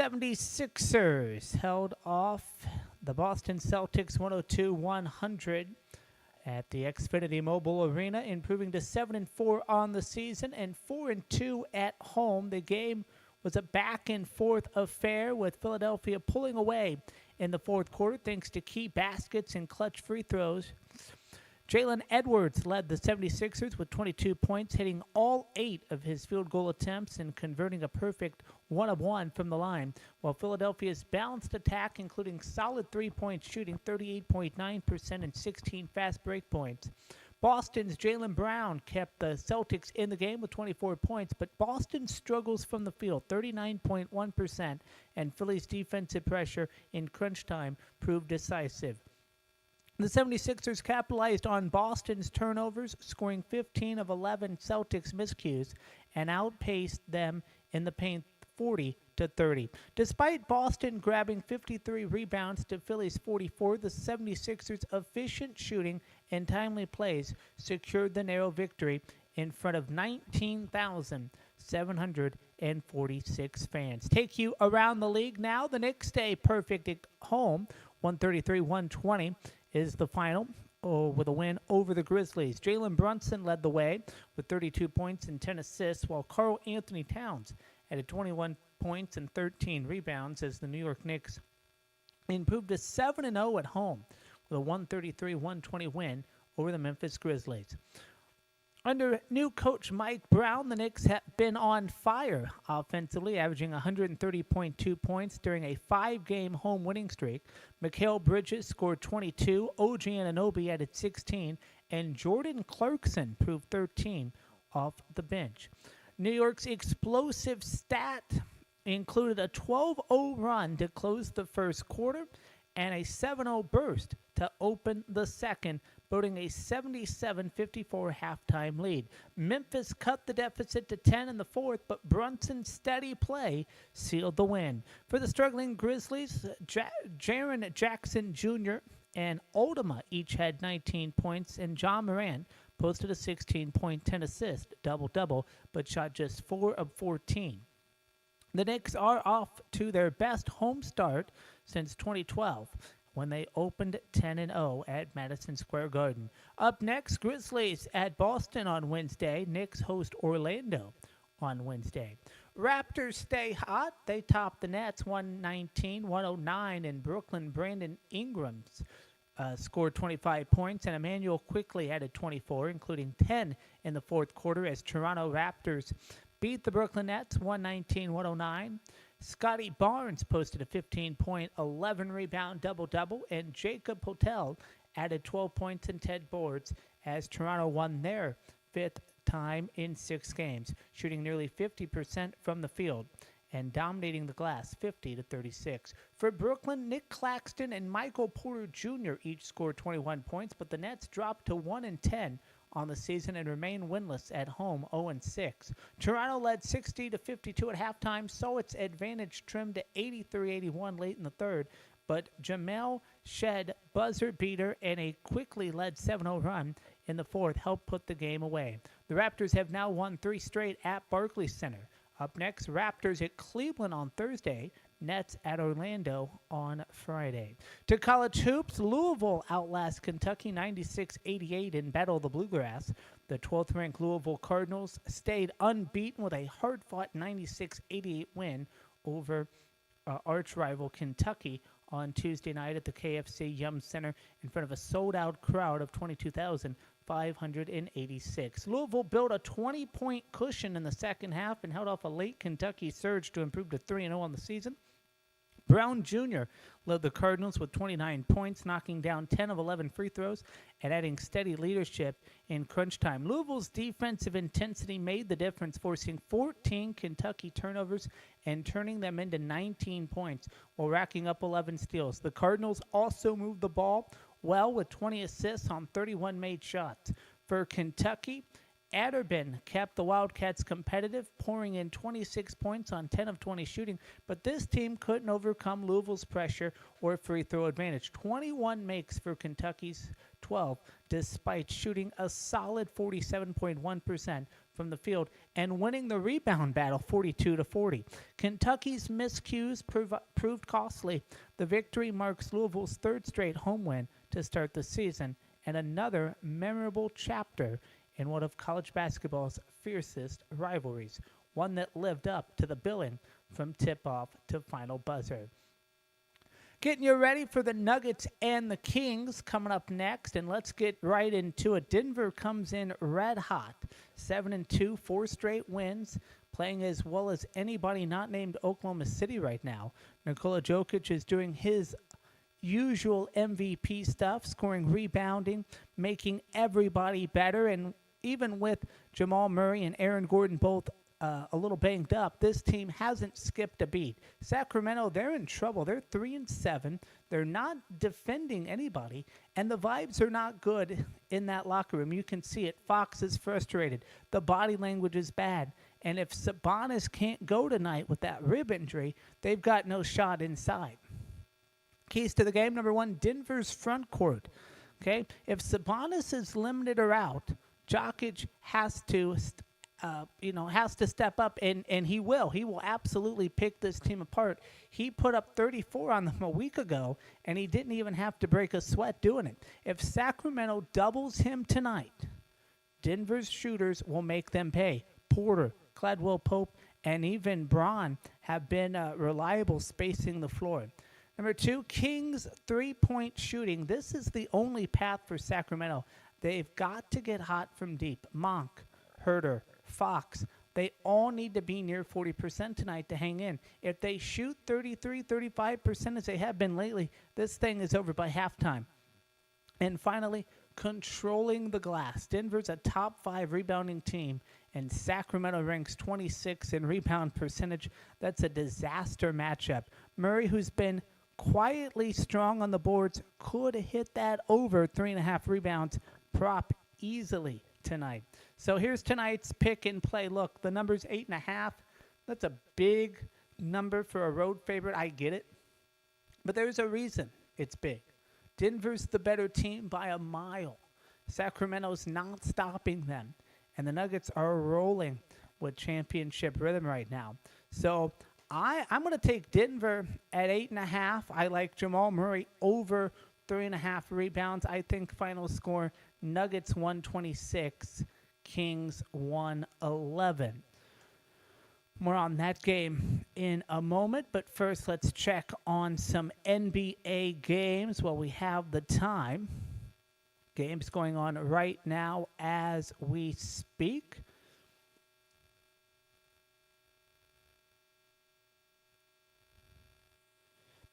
76ers held off the Boston Celtics 102-100 at the Xfinity Mobile Arena, improving to 7-4 on the season and 4-2 at home. The game was a back-and-forth affair, with Philadelphia pulling away in the fourth quarter thanks to key baskets and clutch free throws. Jalen Edwards led the 76ers with 22 points, hitting all 8 of his field goal attempts and converting a perfect 1 of 1 from the line, while Philadelphia's balanced attack, including solid three-point shooting, 38.9% and 16 fast break points. Boston's Jaylen Brown kept the Celtics in the game with 24 points, but Boston struggles from the field, 39.1%, and Philly's defensive pressure in crunch time proved decisive. The 76ers capitalized on Boston's turnovers, scoring 15 of 11 Celtics miscues, and outpaced them in the paint 40-30. Despite Boston grabbing 53 rebounds to Philly's 44, the 76ers' efficient shooting and timely plays secured the narrow victory in front of 19,746 fans. Take you around the league now. The Knicks stay perfect at home, 133-120. Is the final with a win over the Grizzlies. Jalen Brunson led the way with 32 points and 10 assists, while Karl Anthony Towns added 21 points and 13 rebounds as the New York Knicks improved to 7-0 at home with a 133-120 win over the Memphis Grizzlies. Under new coach Mike Brown, the Knicks have been on fire offensively, averaging 130.2 points during a 5-game home winning streak. Mikal Bridges scored 22, OG Anunoby added 16, and Jordan Clarkson proved 13 off the bench. New York's explosive stat included a 12-0 run to close the first quarter and a 7-0 burst to open the second, boating a 77-54 halftime lead. Memphis cut the deficit to 10 in the fourth, but Brunson's steady play sealed the win. For the struggling Grizzlies, Jaren Jackson Jr. and Oldham each had 19 points, and John Morant posted a 16-point, 10-assist double-double, but shot just 4 of 14. The Knicks are off to their best home start since 2012, when they opened 10-0 at Madison Square Garden. Up next, Grizzlies at Boston on Wednesday. Knicks host Orlando on Wednesday. Raptors stay hot. They top the Nets 119-109 in Brooklyn. Brandon Ingram scored 25 points, and Emmanuel quickly added 24, including 10 in the fourth quarter as Toronto Raptors beat the Brooklyn Nets 119-109. Scotty Barnes posted a 15-point, 11-rebound double-double, and Jacob Poeltl added 12 points and 10 boards as Toronto won their fifth time in 6 games, shooting nearly 50% from the field and dominating the glass 50-36. For Brooklyn, Nick Claxton and Michael Porter Jr. each scored 21 points, but the Nets dropped to 1-10 on the season and remain winless at home 0-6. Toronto led 60-52 at halftime, saw its advantage trimmed to 83-81 late in the third, but Jamel Shed buzzer beater and a quickly led 7-0 run in the fourth helped put the game away. The Raptors have now won 3 straight at Barclays Center. Up next, Raptors at Cleveland on Thursday, Nets at Orlando on Friday. To college hoops, Louisville outlasts Kentucky 96-88 in Battle of the Bluegrass. The 12th-ranked Louisville Cardinals stayed unbeaten with a hard-fought 96-88 win over arch-rival Kentucky on Tuesday night at the KFC Yum Center in front of a sold-out crowd of 22,586. Louisville built a 20-point cushion in the second half and held off a late Kentucky surge to improve to 3-0 on the season. Brown Jr. led the Cardinals with 29 points, knocking down 10 of 11 free throws and adding steady leadership in crunch time. Louisville's defensive intensity made the difference, forcing 14 Kentucky turnovers and turning them into 19 points while racking up 11 steals. The Cardinals also moved the ball well with 20 assists on 31 made shots. For Kentucky, Adderben kept the Wildcats competitive, pouring in 26 points on 10 of 20 shooting, but this team couldn't overcome Louisville's pressure or free throw advantage. 21 makes for Kentucky's 12 despite shooting a solid 47.1% from the field and winning the rebound battle 42-40. Kentucky's miscues proved costly. The victory marks Louisville's third straight home win to start the season and another memorable chapter in one of college basketball's fiercest rivalries, one that lived up to the billing from tip-off to final buzzer. Getting you ready for the Nuggets and the Kings coming up next, and let's get right into it. Denver comes in red hot, 7-2, 4 straight wins, playing as well as anybody not named Oklahoma City right now. Nikola Jokic is doing his usual MVP stuff, scoring, rebounding, making everybody better, and even with Jamal Murray and Aaron Gordon both a little banged up, this team hasn't skipped a beat. Sacramento, they're in trouble. They're 3-7. They're not defending anybody, and the vibes are not good in that locker room. You can see it. Fox is frustrated. The body language is bad. And if Sabonis can't go tonight with that rib injury, they've got no shot inside. Keys to the game, number one, Denver's front court. Okay, if Sabonis is limited or out, Jokic has to step up, and he will. He will absolutely pick this team apart. He put up 34 on them a week ago, and he didn't even have to break a sweat doing it. If Sacramento doubles him tonight, Denver's shooters will make them pay. Porter, Cladwell Pope, and even Braun have been reliable spacing the floor. Number two, Kings three-point shooting. This is the only path for Sacramento. They've got to get hot from deep. Monk, Herter, Fox, they all need to be near 40% tonight to hang in. If they shoot 33, 35% as they have been lately, this thing is over by halftime. And finally, controlling the glass. Denver's a top 5 rebounding team, and Sacramento ranks 26 in rebound percentage. That's a disaster matchup. Murray, who's been quietly strong on the boards, could hit that over 3.5 rebounds prop easily tonight. So here's tonight's pick and play. Look, the number's 8.5. That's a big number for a road favorite. I get it. But there's a reason it's big. Denver's the better team by a mile. Sacramento's not stopping them. And the Nuggets are rolling with championship rhythm right now. So I'm going to take Denver at 8.5. I like Jamal Murray over 3.5 rebounds. I think final score, Nuggets 126, Kings 111. More on that game in a moment, but first let's check on some NBA games while we have the time. Games going on right now as we speak.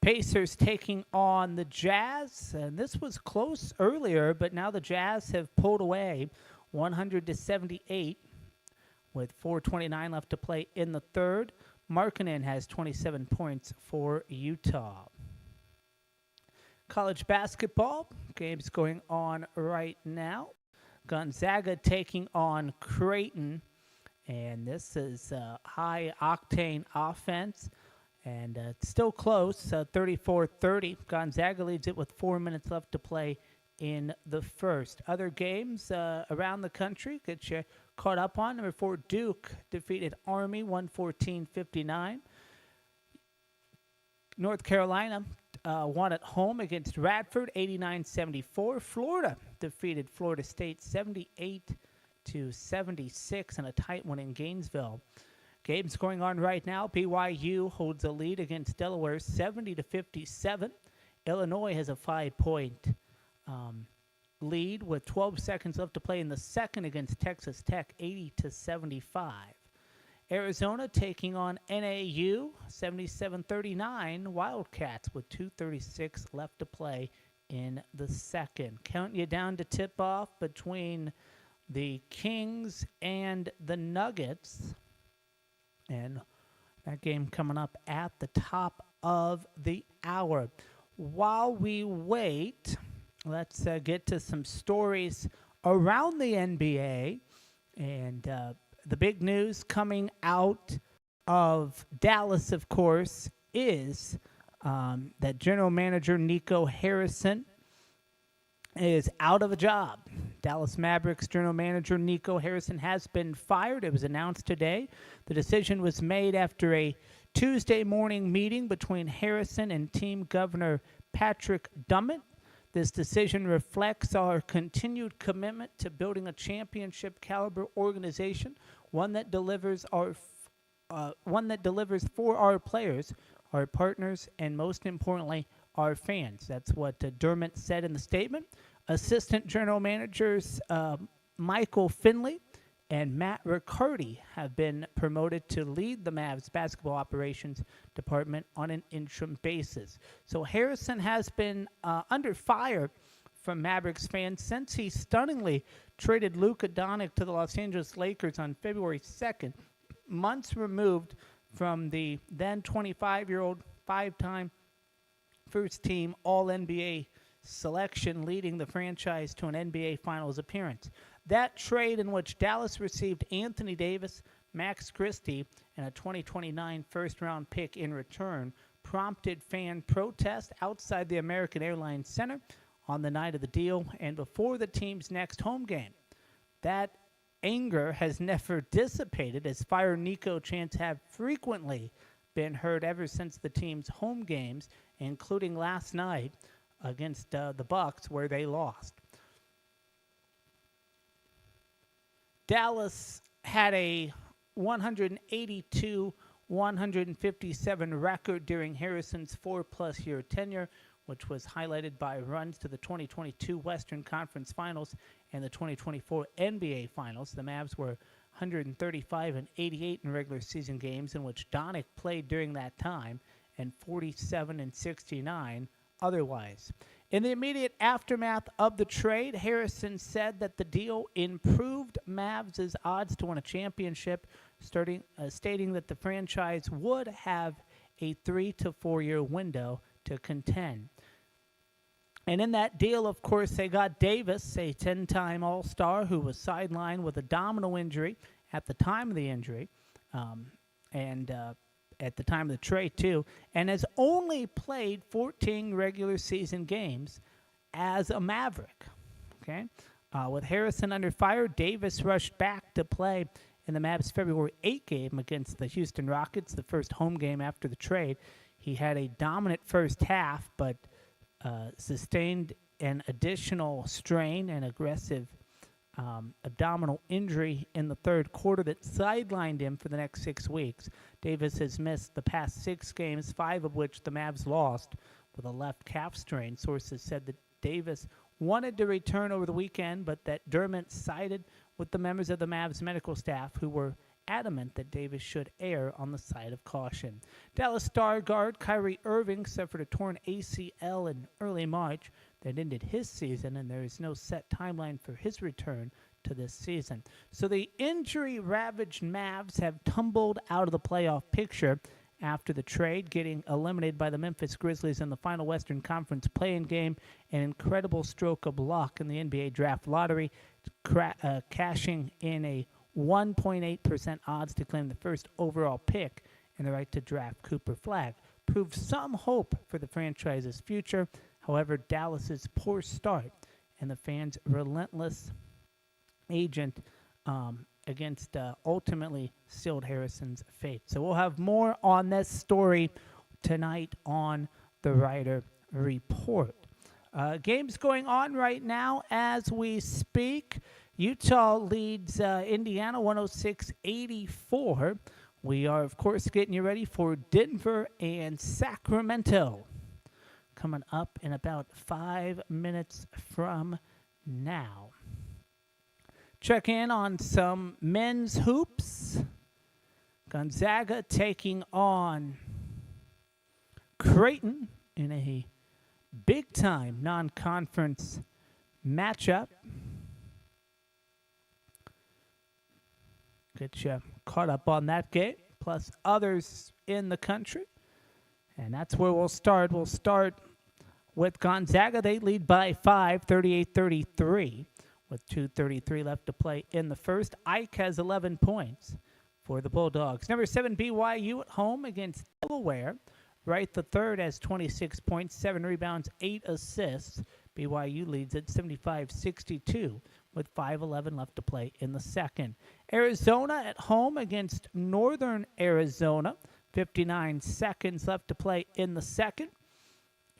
Pacers taking on the Jazz, and this was close earlier, but now the Jazz have pulled away 100-78 with 4:29 left to play in the third. Markkanen has 27 points for Utah. College basketball, games going on right now. Gonzaga taking on Creighton, and this is high-octane offense. And it's still close, 34-30. Gonzaga leads it with 4 minutes left to play in the first. Other games around the country get you caught up on. Number 4, Duke defeated Army 114-59. North Carolina won at home against Radford 89-74. Florida defeated Florida State 78-76 in a tight one in Gainesville. Games going on right now. BYU holds a lead against Delaware 70-57. Illinois has a 5-point lead with 12 seconds left to play in the second against Texas Tech 80-75. Arizona taking on NAU 77-39. Wildcats with 2:36 left to play in the second. Counting you down to tip off between the Kings and the Nuggets. And that game coming up at the top of the hour. While we wait, let's get to some stories around the NBA. And the big news coming out of Dallas, of course, is that general manager Nico Harrison is out of a job. Dallas Mavericks general manager Nico Harrison has been fired. It was announced today. The decision was made after a Tuesday morning meeting between Harrison and team governor Patrick Dummett. This decision reflects our continued commitment to building a championship caliber organization, one that delivers for our players, our partners, and most importantly, our fans. That's what Dermott said in the statement. Assistant general managers Michael Finley and Matt Riccardi have been promoted to lead the Mavs basketball operations department on an interim basis. So Harrison has been under fire from Mavericks fans since he stunningly traded Luka Doncic to the Los Angeles Lakers on February 2nd, months removed from the then 25-year-old five-time first-team All-NBA selection, leading the franchise to an NBA Finals appearance. That trade, in which Dallas received Anthony Davis, Max Christie, and a 2029 first-round pick in return, prompted fan protest outside the American Airlines Center on the night of the deal and before the team's next home game. That anger has never dissipated, as Fire Nico chants have frequently been heard ever since the team's home games, including last night against the Bucks, where they lost. Dallas had a 182-157 record during Harrison's 4+ year tenure, which was highlighted by runs to the 2022 Western Conference Finals and the 2024 NBA Finals. The Mavs were 135-88 in regular season games, in which Doncic played during that time, and 47-69 otherwise. In the immediate aftermath of the trade, Harrison said that the deal improved Mavs' odds to win a championship, stating that the franchise would have a 3 to 4 year window to contend. And in that deal, of course, they got Davis, a 10-time All-Star who was sidelined with a abdominal injury at the time of the injury, at the time of the trade, too, and has only played 14 regular season games as a Maverick. Okay, with Harrison under fire, Davis rushed back to play in the Mavs' February 8 game against the Houston Rockets, the first home game after the trade. He had a dominant first half, but sustained an additional strain and aggressive abdominal injury in the third quarter that sidelined him for the next 6 weeks. Davis has missed the past 6 games, 5 of which the Mavs lost with a left calf strain. Sources said that Davis wanted to return over the weekend, but that Dermott sided with the members of the Mavs medical staff who were adamant that Davis should err on the side of caution. Dallas star guard Kyrie Irving suffered a torn ACL in early March that ended his season, and there is no set timeline for his return to this season. So the injury-ravaged Mavs have tumbled out of the playoff picture after the trade, getting eliminated by the Memphis Grizzlies in the final Western Conference play-in game, an incredible stroke of luck in the NBA draft lottery, cashing in a 1.8% odds to claim the first overall pick and the right to draft Cooper Flagg proved some hope for the franchise's future. However, Dallas's poor start and the fans' relentless agent against ultimately sealed Harrison's fate. So we'll have more on this story tonight on the Ryder Report. Games going on right now as we speak. Utah leads Indiana 106-84. We are, of course, getting you ready for Denver and Sacramento coming up in about 5 minutes from now. Check in on some men's hoops. Gonzaga taking on Creighton in a big-time non-conference matchup. Get you caught up on that game, plus others in the country. And that's where we'll start. We'll start with Gonzaga. They lead by 5, 38-33, with 2:33 left to play in the first. Ike has 11 points for the Bulldogs. Number 7, BYU at home against Delaware. Wright the third has 26 points, 7 rebounds, 8 assists. BYU leads at 75-62 with 5:11 left to play in the second. Arizona at home against Northern Arizona. 59 seconds left to play in the second.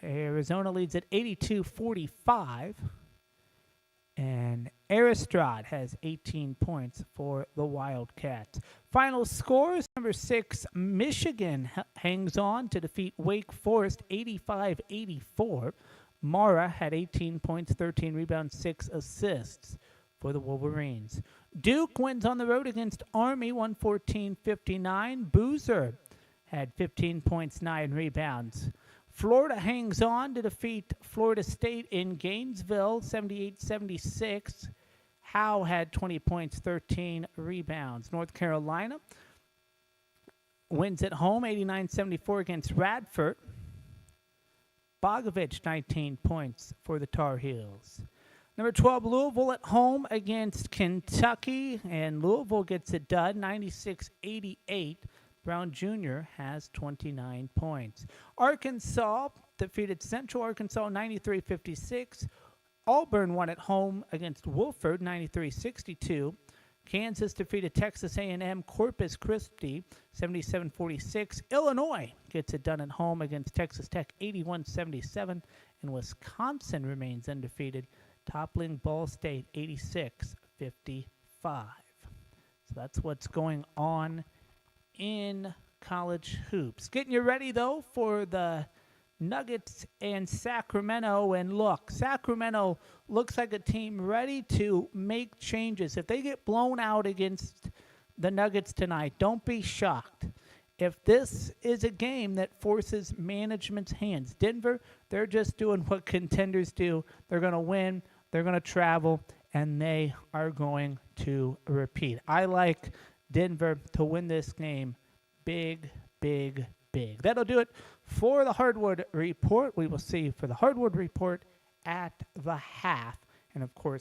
Arizona leads at 82-45. And Aristrad has 18 points for the Wildcats. Final scores, number 6, Michigan hangs on to defeat Wake Forest 85-84. Mara had 18 points, 13 rebounds, 6 assists for the Wolverines. Duke wins on the road against Army 114-59. Boozer had 15 points, 9 rebounds. Florida hangs on to defeat Florida State in Gainesville, 78-76. Howe had 20 points, 13 rebounds. North Carolina wins at home, 89-74 against Radford. Bogovich, 19 points for the Tar Heels. Number 12, Louisville at home against Kentucky, and Louisville gets it done, 96-88. Brown Jr. has 29 points. Arkansas defeated Central Arkansas 93-56. Auburn won at home against Wofford 93-62. Kansas defeated Texas A&M Corpus Christi 77-46. Illinois gets it done at home against Texas Tech 81-77. And Wisconsin remains undefeated, toppling Ball State 86-55. So that's what's going on in college hoops. Getting you ready, though, for the Nuggets and Sacramento. And look, Sacramento looks like a team ready to make changes. If they get blown out against the Nuggets tonight, don't be shocked. If this is a game that forces management's hands, Denver, they're just doing what contenders do. They're going to win, they're going to travel, and they are going to repeat. I like Denver to win this game big, big, big. That'll do it for the Hardwood Report. We will see you for the Hardwood Report at the half. And, of course,